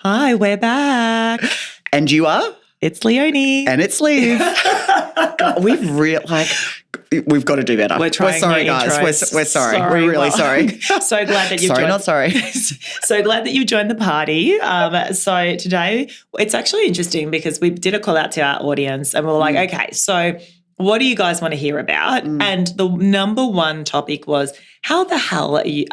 Hi, we're back. And you are? It's Leonie. And it's Liv. God, we've got to do better. We're sorry, guys. We're sorry. We're really sorry. So glad that you've sorry, joined. not sorry. So glad that you joined the party. So today, it's actually interesting because we did a call out to our audience and we were like, okay, so what do you guys want to hear about? And the number one topic was, how the hell are you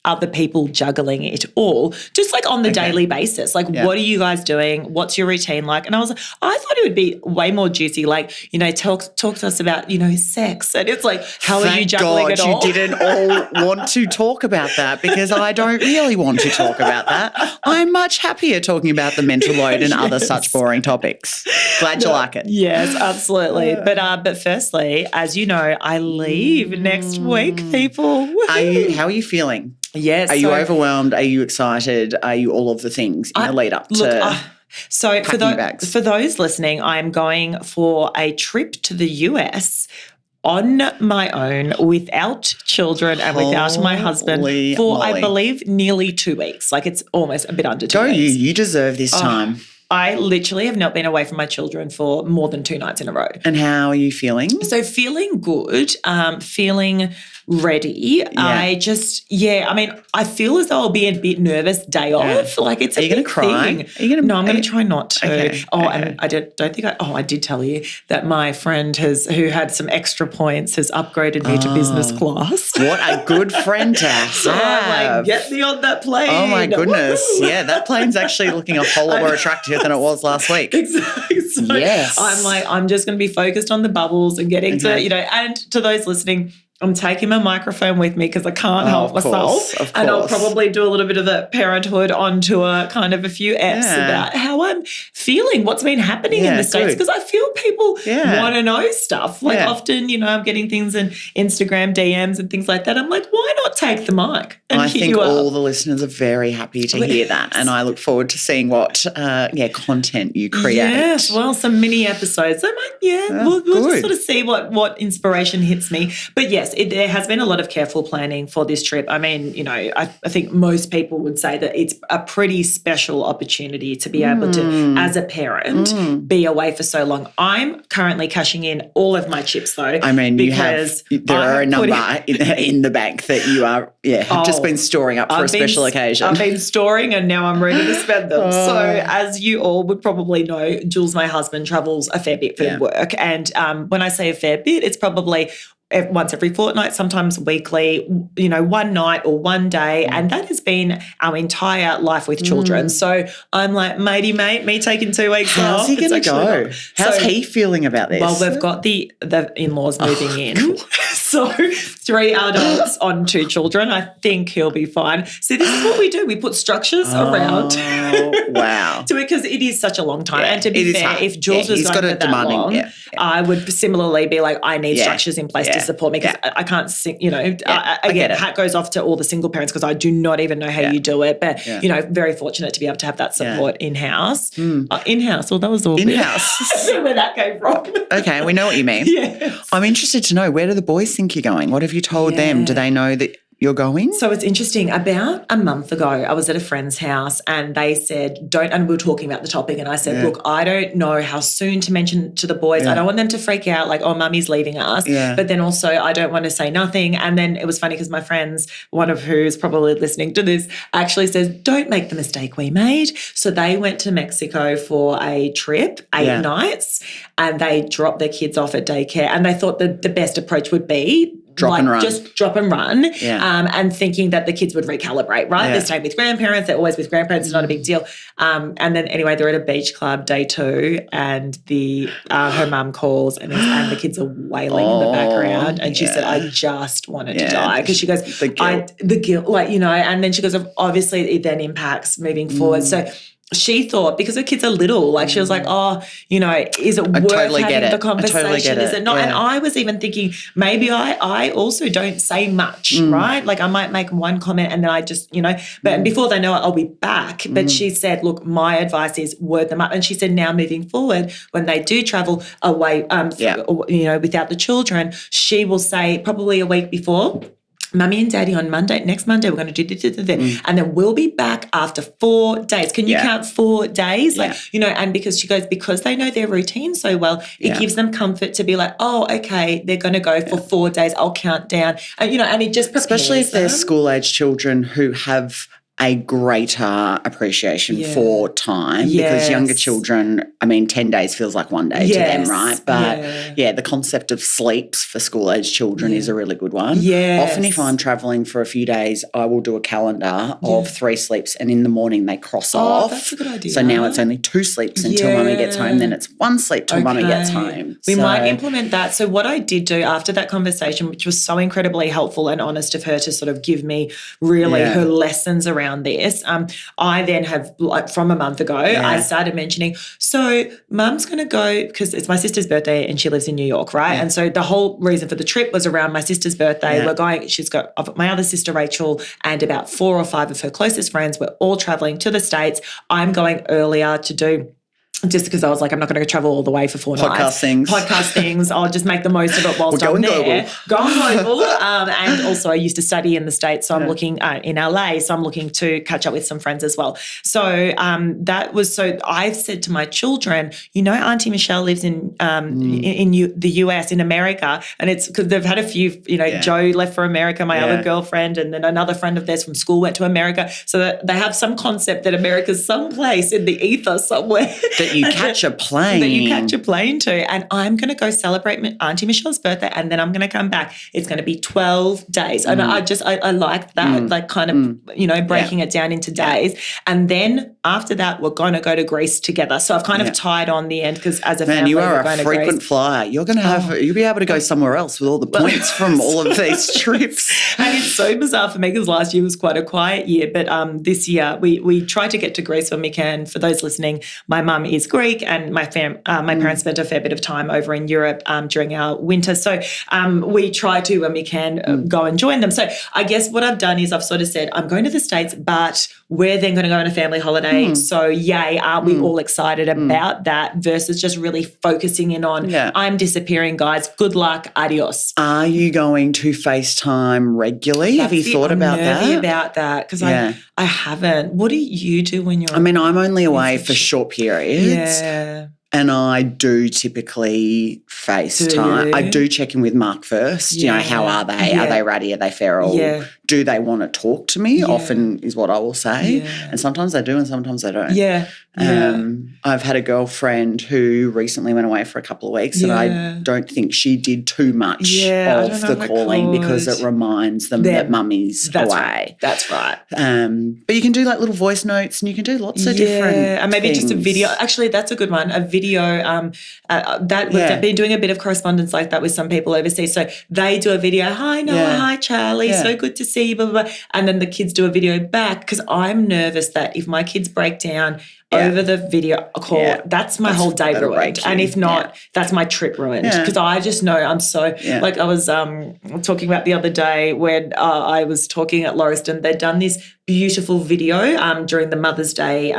other people juggling it all, just like on the daily basis? Like, what are you guys doing? What's your routine like? And I was like, I thought it would be way more juicy, like, talk to us about, sex. And it's like, how are you juggling it all? Thank God you didn't all want to talk about that, because I don't really want to talk about that. I'm much happier talking about the mental load and other such boring topics. Glad you like it. Yes, absolutely. But firstly, as you know, I leave next week, people. How are you feeling? Yes. Are you overwhelmed? Are you excited? Are you all of the things in the lead up to so for those listening, I'm going for a trip to the US on my own without children and without my husband for, I believe, nearly 2 weeks. Like, it's almost a bit under 2 weeks. You deserve this time. I literally have not been away from my children for more than 2 nights in a row. And how are you feeling? So feeling good, feeling ready. I feel as though I'll be a bit nervous day off. Like, it's a big thing. No, I'm going to try not to. Okay. And I did tell you that my friend who had some extra points has upgraded me to business class. What a good friend to have. So I'm like, get me on that plane. Oh my goodness. Yeah, that plane's actually looking a whole lot more attractive than it was last week. Exactly. So yes. I'm like, I'm just going to be focused on the bubbles and getting to, and to those listening, I'm taking my microphone with me because I can't help myself. Of course. And I'll probably do a little bit of the Parenthood on tour, kind of a few F's about how I'm feeling, what's been happening in the States, because I feel people want to know stuff. Like often, I'm getting things in Instagram DMs and things like that. I'm like, why not take the mic and I hit think you up? all the listeners are very happy to hear that, and I look forward to seeing what content you create. Yes, well, some mini episodes. We'll just sort of see what inspiration hits me. But yes, there has been a lot of careful planning for this trip. I mean, I think most people would say that it's a pretty special opportunity to be able to, as a parent, be away for so long. I'm currently cashing in all of my chips, though. I mean, there are a number in the bank that you are, have just been storing up for a special occasion. I've been storing and now I'm ready to spend them. So as you all would probably know, Jules, my husband, travels a fair bit for work. And when I say a fair bit, it's probably once every fortnight, sometimes weekly, one night or one day. And that has been our entire life with children. So I'm like, matey, me taking 2 weeks off. How's he going to go? How's he feeling about this? Well, we've got the in-laws moving in. So 3 adults on 2 children. I think he'll be fine. So this is what we do. We put structures around. Wow. Because it is such a long time. And to be fair, if Jules was going for that long, I would similarly be like, I need structures in place to support me, because I can't sing, again, hat goes off to all the single parents, because I do not even know how you do it. But, very fortunate to be able to have that support in-house. In-house, well, that was all in-house. I don't know where that came from. Okay, we know what you mean. Yes. I'm interested to know, where do the boys think you're going? What have you told them? Do they know that you're going? So it's interesting. About a month ago, I was at a friend's house and they said, and we were talking about the topic, and I said, look, I don't know how soon to mention to the boys. I don't want them to freak out like, oh, mummy's leaving us. But then also I don't want to say nothing. And then it was funny because my friends, one of who's probably listening to this, actually says, don't make the mistake we made. So they went to Mexico for a trip, 8 nights, and they dropped their kids off at daycare. And they thought that the best approach would be just drop and run, and thinking that the kids would recalibrate, right? They're staying with grandparents. They're always with grandparents. It's not a big deal. And then anyway, they're at a beach club day 2, and her mum calls and the kids are wailing in the background. And she said, I just wanted to die, because she goes, the guilt, and then she goes, obviously it then impacts moving forward. So she thought, because her kids are little, like she was like, is it worth having the conversation? Is it not? And I was even thinking, maybe I also don't say much, right? Like I might make one comment and then I just, but before they know it, I'll be back. But she said, look, my advice is word them up. And she said, now moving forward, when they do travel away, without the children, she will say probably a week before, Mummy and Daddy on next Monday, we're going to do this. And then we'll be back after 4 days. Can you count 4 days? Like, and because she goes, because they know their routine so well, it gives them comfort to be like, oh, okay, they're going to go for 4 days. I'll count down. And, and it just prepares especially if they're them. school-age children who have a greater appreciation for time because younger children, 10 days feels like 1 day to them, right? But, the concept of sleeps for school-age children is a really good one. Yes. Often if I'm travelling for a few days, I will do a calendar of 3 sleeps and in the morning they cross off. That's a good idea. So now it's only 2 sleeps until Mummy gets home, then it's 1 sleep till Mummy gets home. We might implement that. So what I did do after that conversation, which was so incredibly helpful and honest of her to sort of give me really her lessons around this, I then have, like, from a month ago, I started mentioning, so Mum's going to go, because it's my sister's birthday and she lives in New York, right? And so the whole reason for the trip was around my sister's birthday. We're going, she's got my other sister Rachel and about 4 or 5 of her closest friends. We're all traveling to the States. I'm going earlier to do, just because I was like, I'm not going to travel all the way for 4 nights. Podcast things. I'll just make the most of it whilst I'm there. Going global. And also I used to study in the States, so I'm looking in LA, so I'm looking to catch up with some friends as well. So so I've said to my children, Auntie Michelle lives in the US, in America, and it's because they've had a few, Joe left for America, my other girlfriend, and then another friend of theirs from school went to America. So that they have some concept that America's someplace in the ether somewhere. That you catch a plane. That you catch a plane to. And I'm going to go celebrate Auntie Michelle's birthday and then I'm going to come back. It's going to be 12 days. And I like that, like kind of, breaking it down into days. And then after that, we're going to go to Greece together. So I've kind of tied on the end because as a family, you are a frequent flyer. You're going to you'll be able to go somewhere else with all the points from all of these trips. And it's so bizarre for me because last year was quite a quiet year. But this year we try to get to Greece when we can. For those listening, my mum is Greek and my parents spent a fair bit of time over in Europe during our winter. So we try to, when we can, go and join them. So I guess what I've done is I've sort of said, I'm going to the States, but we're then going to go on a family holiday. So yay, aren't we all excited about that versus just really focusing in on, I'm disappearing, guys. Good luck. Adios. Are you going to FaceTime regularly? Have you thought about that? I'm nervy about that because I haven't. What do you do when you're I'm only away for short periods. Yeah. And I do typically FaceTime. I do check in with Mark first. How are they? Yeah. Are they ready? Are they feral? Yeah. Do they want to talk to me? Yeah. Often is what I will say. Yeah. And sometimes they do and sometimes they don't. Yeah. I've had a girlfriend who recently went away for a couple of weeks and I don't think she did too much of the calling because it reminds them that mummy's away. Right. That's right. But you can do like little voice notes and you can do lots of different and maybe things. Just a video. Actually, that's a good one. A video. We've been doing a bit of correspondence like that with some people overseas. So they do a video. Hi, Noah. Hi, Charlie. So good to see you. Blah, blah, blah. And then the kids do a video back because I'm nervous that if my kids break down over the video call, that's my whole day ruined. And if not, that's my trip ruined because I just know I'm so like I was talking about the other day when I was talking at Lauriston. They'd done this beautiful video during the Mother's Day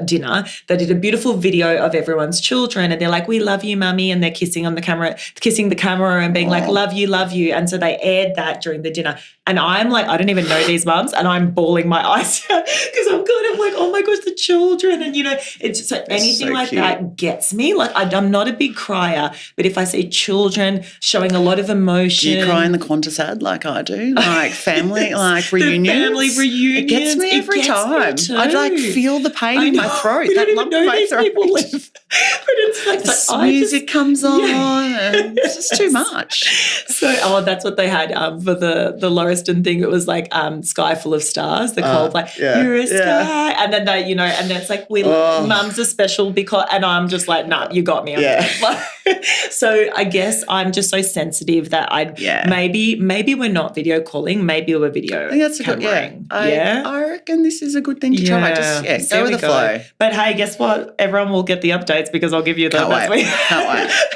dinner. They did a beautiful video of everyone's children and they're like, we love you, Mummy, and they're kissing the camera and being like, love you, love you. And so they aired that during the dinner. And I'm like, I don't even know these mums and I'm bawling my eyes out because I'm kind of like, oh my gosh, the children. And, it's just like anything so like cute. That gets me. Like I'm not a big crier, but if I see children showing a lot of emotion. Do you cry in the Qantas ad like I do? Like family, like reunions? Family reunions. It gets me every time. I feel the pain in my throat. We that don't lump even know in my throat. People live. But it's like music comes on and it's just too much. So that's what they had for the Lauriston thing. It was like Sky Full of Stars, the Coldplay. You're a sky. And then they, and then it's like mum's are special because, and I'm just like, nah, you got me. So I guess I'm just so sensitive that maybe we're not video calling, maybe we're video. I think that's a good I reckon this is a good thing to try. Just go with the flow. But hey, guess what? Everyone will get the updates because I'll give you them Can't wait.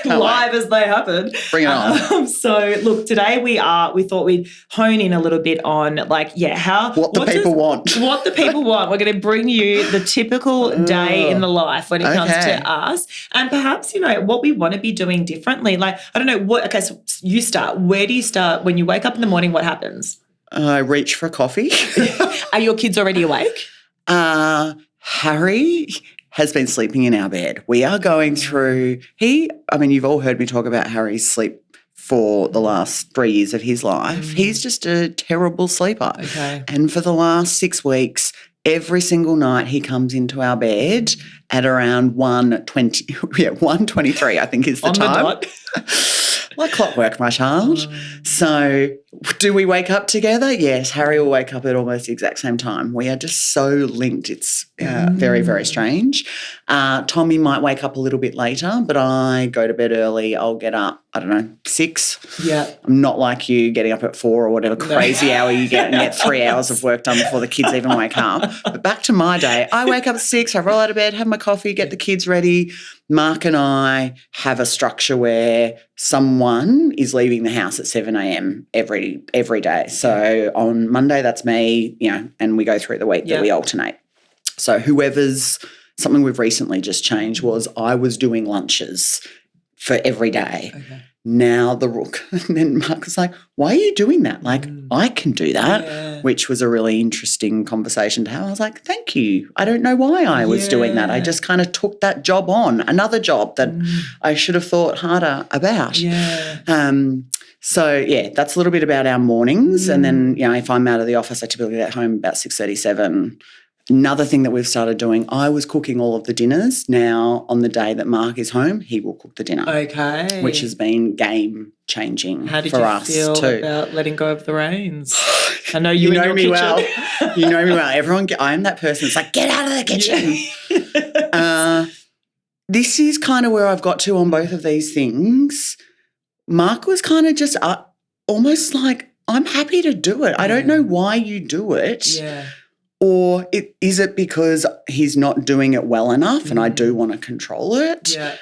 live as they happen. Bring it on. So look, today we thought we'd hone in a little bit on what the people want. What the people want. We're going to bring you the typical day in the life when it comes to us, and perhaps what we want to be doing differently. Like I don't know what. Okay, so you start. Where do you start when you wake up in the morning? What happens? I reach for a coffee. Are your kids already awake? Harry has been sleeping in our bed. We are going through you've all heard me talk about Harry's sleep for the last 3 years of his life. He's just a terrible sleeper. Okay. And for the last 6 weeks, every single night he comes into our bed at around 1:23, I think is the time. On the dot. Like clockwork, my child. So do we wake up together? Yes, Harry will wake up at almost the exact same time. We are just so linked. It's very, very strange. Tommy might wake up a little bit later, but I go to bed early. I'll get up, 6. Yeah. I'm not like you getting up at 4 or whatever crazy hour you get and get 3 hours of work done before the kids even wake up. But back to my day, I wake up at 6, I roll out of bed, have my coffee, get the kids ready. Mark and I have a structure where someone is leaving the house at 7 a.m. every day. So on Monday, that's me, and we go through the week that we alternate. So something we've recently just changed was I was doing lunches for every day. Okay. Now and then Mark was like, why are you doing that? Like, I can do that, which was a really interesting conversation to have. I was like, thank you. I don't know why I was doing that. I just kind of took that job on, another job that I should have thought harder about. Yeah. So, that's a little bit about our mornings. And then, if I'm out of the office, I typically get home about 6:37. Another thing that we've started doing, I was cooking all of the dinners. Now, on the day that Mark is home, he will cook the dinner. Okay. Which has been game-changing for us too. How did you feel about letting go of the reins? I know you know me well. You know me well. I am that person that's like, get out of the kitchen. This is kind of where I've got to on both of these things. Mark was kind of just almost like, I'm happy to do it. I don't know why you do it. Yeah. Or is it because he's not doing it well enough and I do want to control it? Yeah.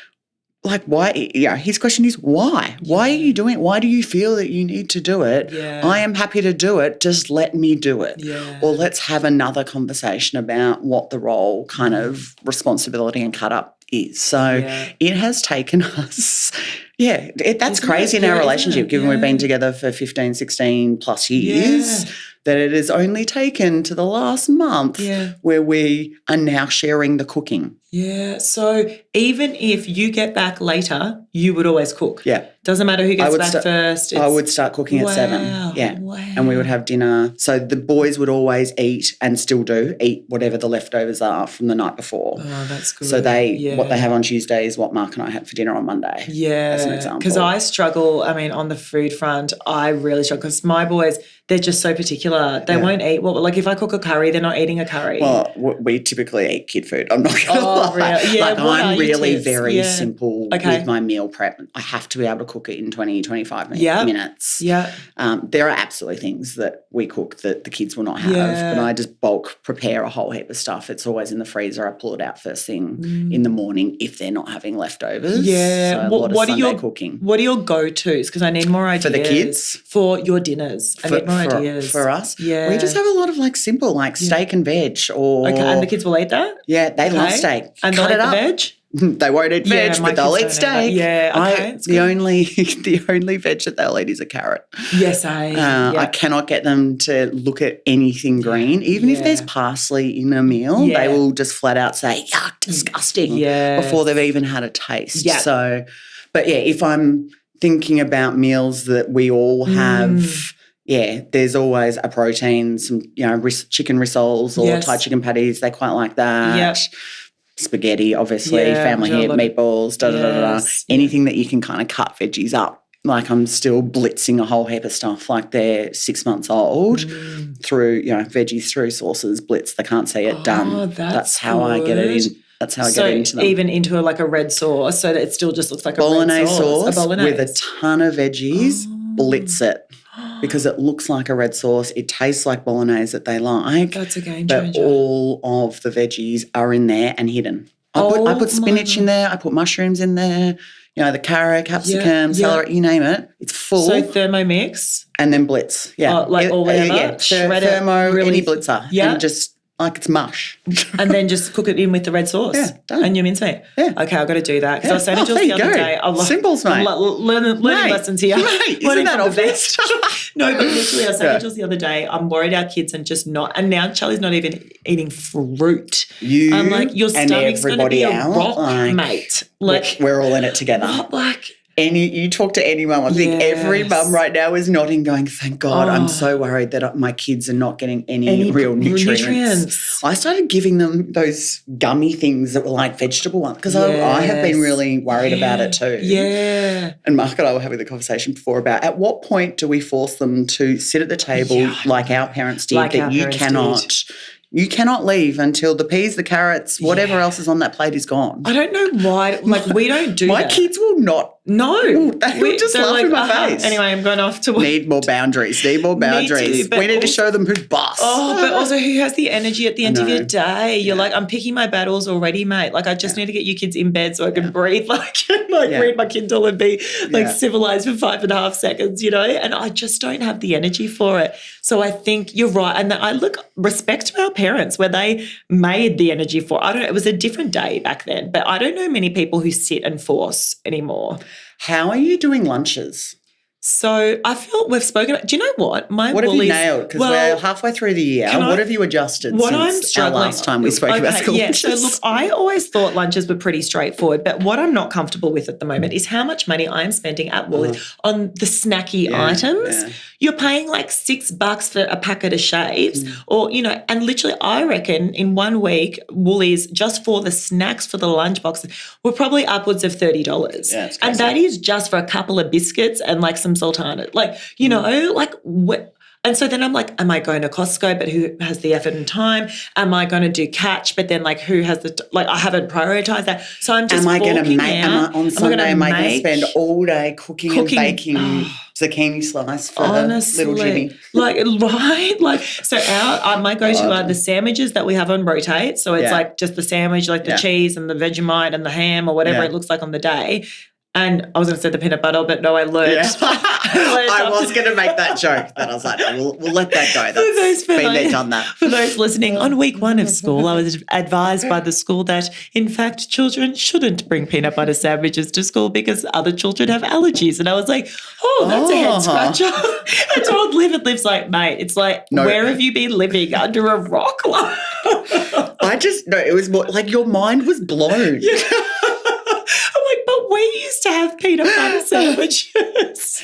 Like why? Yeah, his question is why? Yeah. Why are you doing it? Why do you feel that you need to do it? Yeah. I am happy to do it. Just let me do it. Yeah. Or let's have another conversation about what the role kind of responsibility and cut up is. So it has taken us, that's crazy in our relationship, given we've been together for 15, 16 plus years, that it has only taken to the last month where we are now sharing the cooking. Yeah. So even if you get back later, you would always cook. Yeah. Doesn't matter who gets back first. I would start cooking at 7. Yeah. Wow. And we would have dinner. So the boys would always eat and still eat whatever the leftovers are from the night before. Oh, that's good. So what they have on Tuesday is what Mark and I had for dinner on Monday. Yeah. As an example. Because I struggle, on the food front, I really struggle because my boys, they're just so particular. They won't eat. Well, like if I cook a curry, they're not eating a curry. Well, we typically eat kid food. I'm not going to lie. Really? Yeah, I'm really very simple with my meal prep. I have to be able to cook it in 20, 25 minutes. Yeah. There are absolutely things that we cook that the kids will not have, but I just bulk prepare a whole heap of stuff. It's always in the freezer. I pull it out first thing in the morning if they're not having leftovers. Yeah. So what are your cooking? What are your go-tos? Because I need more ideas. For the kids? For your dinners. I need more ideas. For us? Yeah. We just have a lot of simple steak and veg or... Okay, and the kids will eat that? Yeah, they love steak. And they'll eat the veg? They won't eat veg, but they'll eat steak. Yeah, okay. The only veg that they'll eat is a carrot. Yes, I cannot get them to look at anything green. Even if there's parsley in a meal, they will just flat out say, yuck, disgusting, before they've even had a taste. Yeah. So, but if I'm thinking about meals that we all have... there's always a protein, some, chicken rissoles or Thai chicken patties. They quite like that. Yep. Spaghetti, obviously, family hair, meatballs, anything that you can kind of cut veggies up. Like I'm still blitzing a whole heap of stuff like they're 6 months old through, veggies through sauces, blitz. They can't see it done. That's how I get it in. That's how I get into them. Even into a red sauce so that it still just looks like bolognese a red sauce. A bolognese with a ton of veggies, blitz it. Because it looks like a red sauce. It tastes like bolognese that they like. That's a game changer. But all of the veggies are in there and hidden. I put spinach in there. I put mushrooms in there. The carrot, capsicum, celery, you name it. It's full. So Thermomix. And then blitz. Yeah. Or whatever. Shredder. Thermo, really any blitzer. Yeah. And just like it's mush. And then just cook it in with the red sauce and your mincemeat. Yeah. Okay, I've got to do that. Because I was saying to Jules the other day. Simples, mate. I'm learning lessons here. Mate, isn't that obvious? No, but literally I was saying to Jules the other day, I'm worried our kids are just not, and now Charlie's not even eating fruit. I'm like, your stomach's going to be a rock, mate. Like, we're all in it together. You talk to any mum, I think every mum right now is nodding going, thank God, I'm so worried that my kids are not getting any real nutrients. I started giving them those gummy things that were like vegetable ones because I have been really worried about it too. Yeah. And Mark and I were having the conversation before about at what point do we force them to sit at the table like our parents did, you cannot leave until the peas, the carrots, whatever else is on that plate is gone. I don't know why. Like, we don't do that. My kids will not. No. They will just laugh in my face. Anyway, I'm going off to work. Need more boundaries. We need to show them who's boss. Oh, but also who has the energy at the end of your day? You're like, I'm picking my battles already, mate. Like, I just need to get you kids in bed so I can breathe, read my Kindle and be civilized for 5.5 seconds, and I just don't have the energy for it. So I think you're right. And I respect to our parents where they made the energy for it. It was a different day back then, but I don't know many people who sit and force anymore. How are you doing lunches? So I feel we've spoken about, do you know what? What have you nailed? Because we're halfway through the year. What have you adjusted since our last time we spoke about school lunches? So look, I always thought lunches were pretty straightforward, but what I'm not comfortable with at the moment is how much money I'm spending at Woolies on the snacky items. Yeah. You're paying like $6 for a packet of shaves or, and literally I reckon in 1 week, Woolies, just for the snacks for the lunch boxes, were probably upwards of $30. Yeah, and that is just for a couple of biscuits and like some sultana. And so then I'm like, am I going to Costco, but who has the effort and time? Am I going to do Catch, but then like who has I haven't prioritized that. So I'm just going to make, on Sunday, am I going to spend all day cooking and baking zucchini slice for little Jimmy? So my go-to are the sandwiches that we have on rotate. So it's like just the sandwich, like the cheese and the Vegemite and the ham or whatever it looks like on the day. And I was going to say the peanut butter, but no, I learned. Yeah. I was going to make that joke, but I was like, no, we'll let that go. That's been there, done that. For those listening, on week 1 of school, I was advised by the school that, in fact, children shouldn't bring peanut butter sandwiches to school because other children have allergies. And I was like, that's a head scratcher. I told Liv, and Liv's like, mate, it's like, where have you been living? Under a rock? It was more like your mind was blown. Yeah. But we used to have peanut butter sandwiches.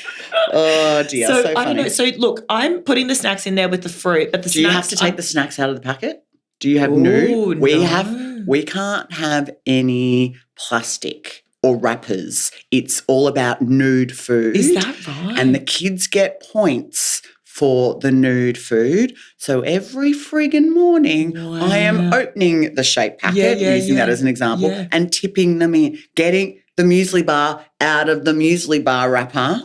Oh, dear. So funny. I don't know. So, look, I'm putting the snacks in there with the fruit. But do you have to take the snacks out of the packet? Do you have nude? We can't have any plastic or wrappers. It's all about nude food. Is that right? And the kids get points for the nude food. So every friggin' morning I am opening the shape packet, using that as an example, and tipping them in, getting the muesli bar out of the muesli bar wrapper.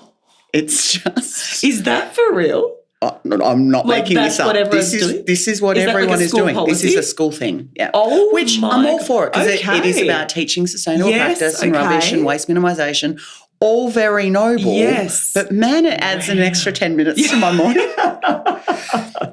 It's just... Is that for real? I'm not making this up. This is what everyone is doing. Policy? This is a school thing. Yeah. Which I'm all for it because it is about teaching sustainable practice and rubbish and waste minimisation. All very noble. Yes. But man, it adds an extra 10 minutes to my morning.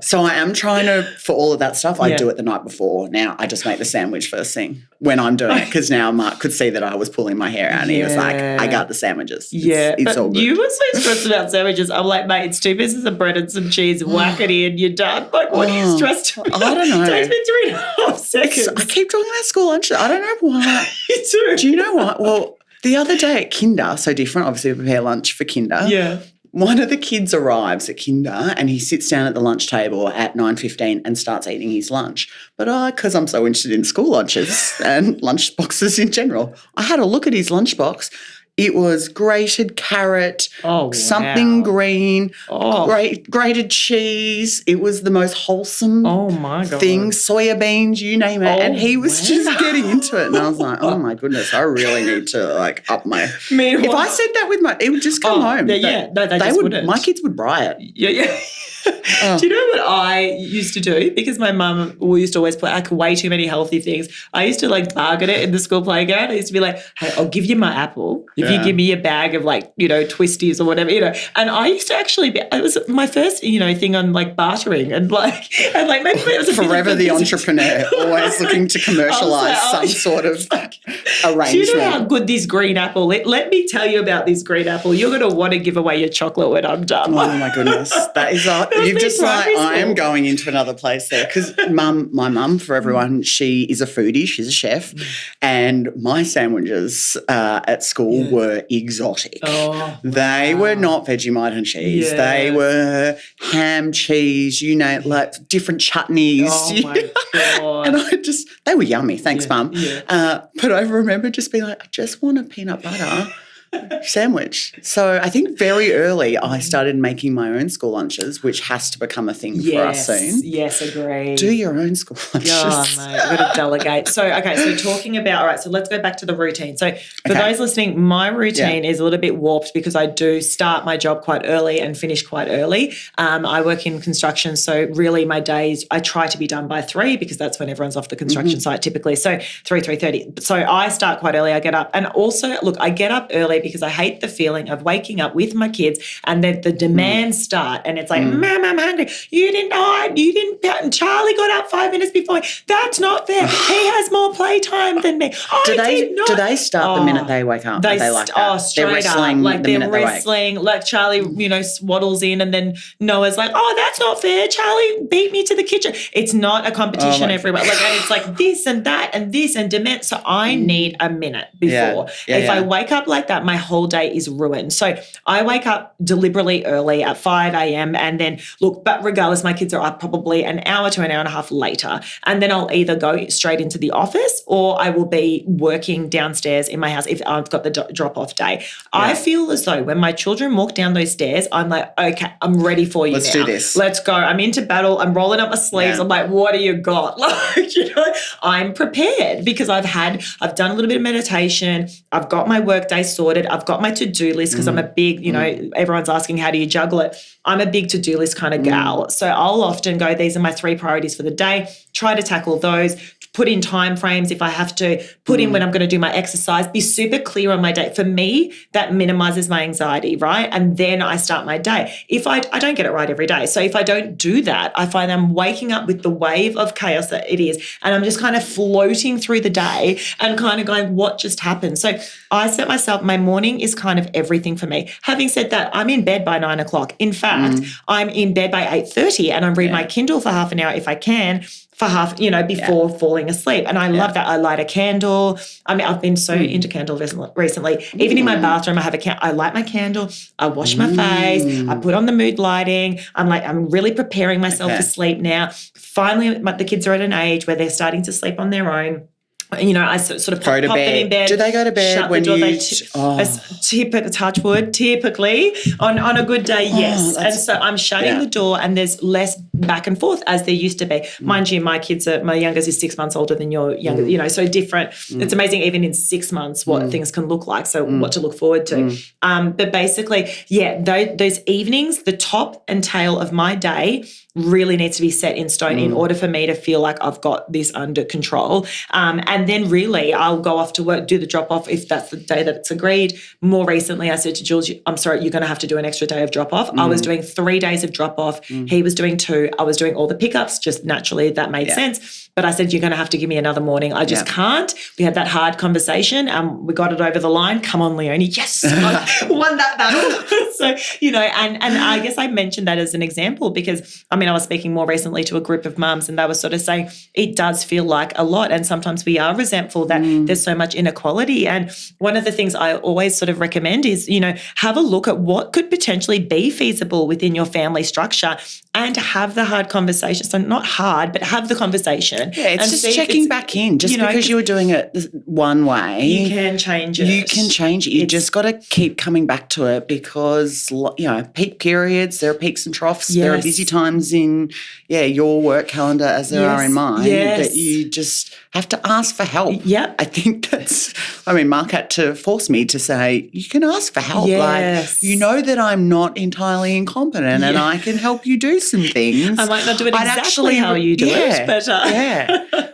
So I am trying to, for all of that stuff, I do it the night before. Now I just make the sandwich first thing when I'm doing it because now Mark could see that I was pulling my hair out and he was like, I got the sandwiches. It's all good. You were so stressed about sandwiches. I'm like, mate, it's 2 pieces of bread and some cheese, whack it in, you're done. Like, what are you stressed about? I don't know. It takes me 3.5 seconds. I keep talking about school lunch. I don't know why. You do. Do you know what? Well, the other day at kinder, so different, obviously we prepare lunch for kinder. Yeah. One of the kids arrives at kinder and he sits down at the lunch table at 9:15 and starts eating his lunch. But because I'm so interested in school lunches and lunch boxes in general, I had a look at his lunchbox. It was grated carrot, something green, grated cheese. It was the most wholesome thing, soya beans, you name it. And he was just getting into it. And I was like, oh, my goodness, I really need to, up my – if I said that with it would just come home. No, they just wouldn't. My kids would riot. Yeah. Do you know what I used to do? Because my mum used to always put like way too many healthy things. I used to like bargain it in the school playground. I used to be like, hey, I'll give you my apple if you give me a bag of like, twisties or whatever, And I used to actually it was my first, thing on like bartering and maybe it was forever the entrepreneur, always looking to commercialise some sort of arrangement. Do you know how good this green apple? Let me tell you about this green apple. You're going to want to give away your chocolate when I'm done. Oh my goodness, that is you've just like I am going into another place there because my mum, for everyone, she is a foodie. She's a chef, and my sandwiches at school were exotic. Oh, they were not Vegemite and cheese. Yeah. They were ham, cheese, like different chutneys. Oh my God. And they were yummy. Thanks, Mum. Yeah. But I remember just being like, I just want a peanut butter sandwich. So I think very early I started making my own school lunches, which has to become a thing for us soon. Yes, agreed. Do your own school lunches. Yeah, mate, I've got to delegate. So talking about, all right, so let's go back to the routine. So for those listening, my routine is a little bit warped because I do start my job quite early and finish quite early. I work in construction, so really my days, I try to be done by 3 because that's when everyone's off the construction site typically. So 3:30. So I start quite early. I get up. And also, look, I get up early because I hate the feeling of waking up with my kids and then the demands start and it's like, Mum, I'm hungry. You didn't, Charlie got up 5 minutes before me. That's not fair. He has more playtime than me. Do they start the minute they wake up? They like that? Straight they're wrestling up. Like they're wrestling. Like Charlie, swaddles in and then Noah's like, oh, that's not fair. Charlie beat me to the kitchen. It's not a competition everywhere. Like, and it's like this and that and this and demand. So I need a minute before. If I wake up like that, my whole day is ruined. So I wake up deliberately early at 5 a.m. and then but regardless, my kids are up probably an hour to an hour and a half later. And then I'll either go straight into the office or I will be working downstairs in my house if I've got the drop-off day. Yeah. I feel as though when my children walk down those stairs, I'm like, okay, I'm ready for you now. Let's do this. Let's go. I'm into battle. I'm rolling up my sleeves. I'm like, what do you got? Like, I'm prepared because I've done a little bit of meditation. I've got my work day sorted. I've got my to-do list because I'm a big, everyone's asking how do you juggle it? I'm a big to-do list kind of gal. So I'll often go, these are my 3 priorities for the day, try to tackle those, put in time frames if I have to, put in when I'm going to do my exercise, be super clear on my day. For me, that minimizes my anxiety, right? And then I start my day. If I don't get it right every day. So if I don't do that, I find I'm waking up with the wave of chaos that it is. And I'm just kind of floating through the day and kind of going, what just happened? So I set myself, my morning is kind of everything for me. Having said that, I'm in bed by 9 o'clock. In fact, I'm in bed by 8:30 and I read my Kindle for half an hour if I can, for half, before falling asleep. And I love that. I light a candle. I mean, I've been so into candles recently. Even in my bathroom, I have I light my candle. I wash my face. I put on the mood lighting. I'm really preparing myself for sleep now. Finally, the kids are at an age where they're starting to sleep on their own. I sort of pop them in bed. Do they go to bed when you... Touch wood, typically, on a good day, yes. And so I'm shutting the door and there's less back and forth as there used to be. Mind you, my youngest is 6 months older than your youngest, so different. It's amazing even in 6 months what things can look like, so what to look forward to. But basically, those evenings, the top and tail of my day really needs to be set in stone in order for me to feel like I've got this under control. And then really I'll go off to work, do the drop-off if that's the day that it's agreed. More recently I said to Jules, I'm sorry, you're going to have to do an extra day of drop-off. I was doing 3 days of drop-off. He was doing 2. I was doing all the pickups, just naturally that made sense. But I said, you're going to have to give me another morning. I just can't. We had that hard conversation and we got it over the line. Come on, Leonie. Yes, won that battle. So, and I guess I mentioned that as an example because, I was speaking more recently to a group of mums and they were sort of saying it does feel like a lot and sometimes we are resentful that there's so much inequality. And one of the things I always sort of recommend is, have a look at what could potentially be feasible within your family structure and have the hard conversation. So not hard, but have the conversation. Yeah, it's just checking back in. Just because you were doing it one way. You can change it. You can change it. You just got to keep coming back to it because, peak periods, there are peaks and troughs. Yes. There are busy times in, your work calendar as there are in mine that you just have to ask for help. Yeah. I think Mark had to force me to say, you can ask for help. Yes. Like, that I'm not entirely incompetent and I can help you do some things. I might not do it exactly how you do it, but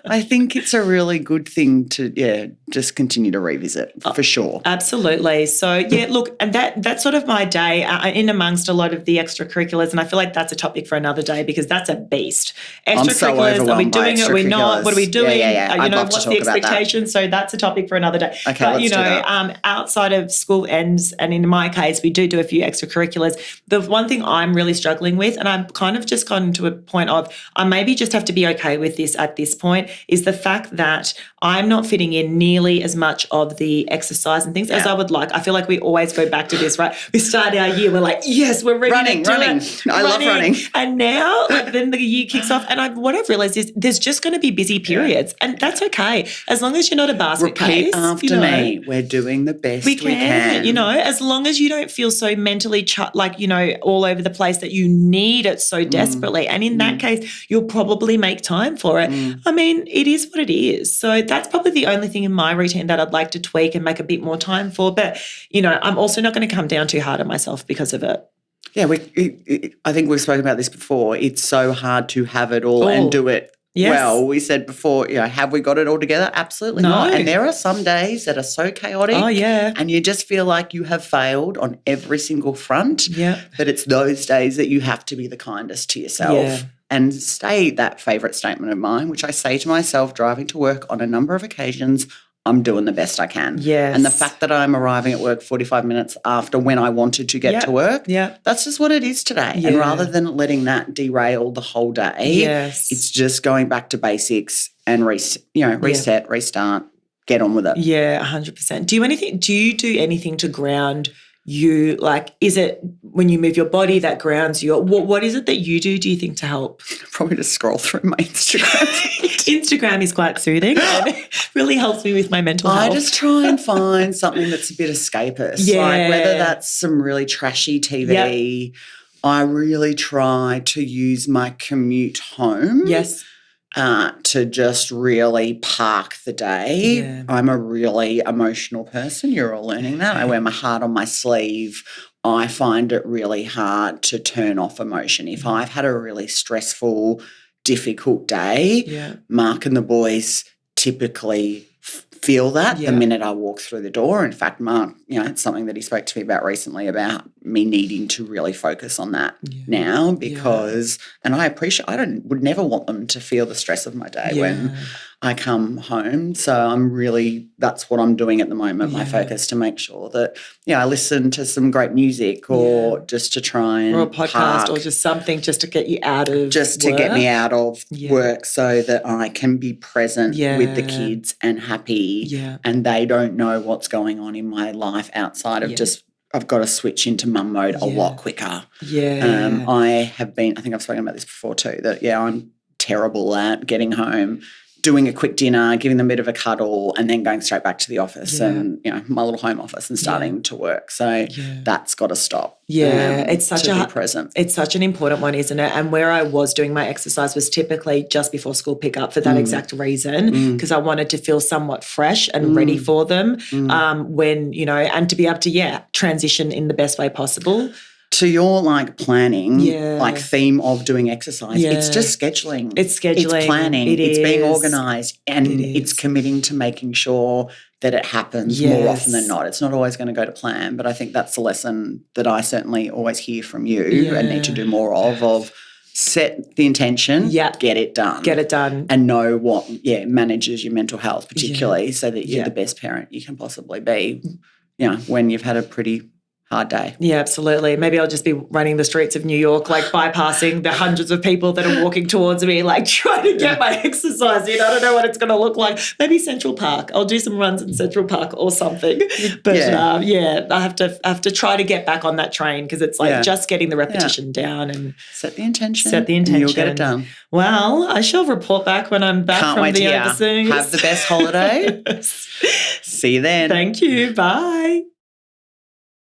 I think it's a really good thing to just continue to revisit for sure. Absolutely. So look, and that's sort of my day in amongst a lot of the extracurriculars, and I feel like that's a topic for another day because that's a beast. Extracurriculars, are we doing it? Are we not? What are we doing? What's the expectation? So that's a topic for another day. Okay, but let's do that. Outside of school ends, and in my case, we do a few extracurriculars. The one thing I'm really struggling with, and I've kind of just gotten to a point of I maybe just have to be okay with this at this point, is the fact that I'm not fitting in nearly as much of the exercise and things as I would like. I feel like we always go back to this, right? We start our year, we're like, yes, we're ready to do running. it. I love running. And now, then the year kicks off, and what I've realised is there's just going to be busy periods, and that's okay as long as you're not a basket case. Repeat after me. We're doing the best we can. As long as you don't feel so mentally all over the place that you need it so desperately. And in that case, you'll probably make time for it. I mean, it is what it is. So that's probably the only thing in my routine that I'd like to tweak and make a bit more time for. But, I'm also not going to come down too hard on myself because of it. Yeah, I think we've spoken about this before. It's so hard to have it all and do it. Yes. Well, we said before, have we got it all together? Absolutely not. And there are some days that are so chaotic. Oh, yeah. And you just feel like you have failed on every single front. Yeah. But it's those days that you have to be the kindest to yourself and say that favourite statement of mine, which I say to myself driving to work on a number of occasions, I'm doing the best I can. Yes. And the fact that I'm arriving at work 45 minutes after when I wanted to get to work, that's just what it is today. Yeah. And rather than letting that derail the whole day, it's just going back to basics and reset, restart, get on with it. Yeah, 100%. Do you do anything to ground you? Like, is it when you move your body that grounds you? What is it that you do you think, to help? Probably just scroll through my Instagram. Instagram is quite soothing and it really helps me with my mental health. I just try and find something that's a bit escapist. Yeah. Like whether that's some really trashy TV, I really try to use my commute home. Yes. To just really park the day. Yeah. I'm a really emotional person. You're all learning that. I wear my heart on my sleeve. I find it really hard to turn off emotion. If I've had a really stressful, difficult day, Mark and the boys typically feel that the minute I walk through the door. In fact, Mark, it's something that he spoke to me about recently about me needing to really focus on that now because, and I appreciate, would never want them to feel the stress of my day when I come home. So that's what I'm doing at the moment, my focus, to make sure that, I listen to some great music or just to try and or a podcast or just something just to get you out of to get me out of work so that I can be present with the kids and happy and they don't know what's going on in my life outside of just I've got to switch into mum mode a lot quicker. Yeah. I think I've spoken about this before too, that I'm terrible at getting home, doing a quick dinner, giving them a bit of a cuddle and then going straight back to the office and, my little home office and starting to work. So that's got to stop. Yeah, it's such to be present. It's such an important one, isn't it? And where I was doing my exercise was typically just before school pickup for that exact reason, because I wanted to feel somewhat fresh and ready for them when, and to be able to, transition in the best way possible. To your planning, theme of doing exercise, it's just scheduling. It's scheduling. It's planning. It's being organised and it's committing to making sure that it happens more often than not. It's not always going to go to plan, but I think that's the lesson that I certainly always hear from you and need to do more of set the intention, get it done. Get it done. And know what, manages your mental health particularly so that you're the best parent you can possibly be, when you've had a pretty hard day. Yeah, absolutely. Maybe I'll just be running the streets of New York, bypassing the hundreds of people that are walking towards me, trying to get my exercise in. I don't know what it's going to look like. Maybe Central Park. I'll do some runs in Central Park or something. But I have to try to get back on that train because it's just getting the repetition down and set the intention. And you'll get it done. Well, I shall report back when I'm back from the overseas. Have the best holiday. See you then. Thank you. Bye.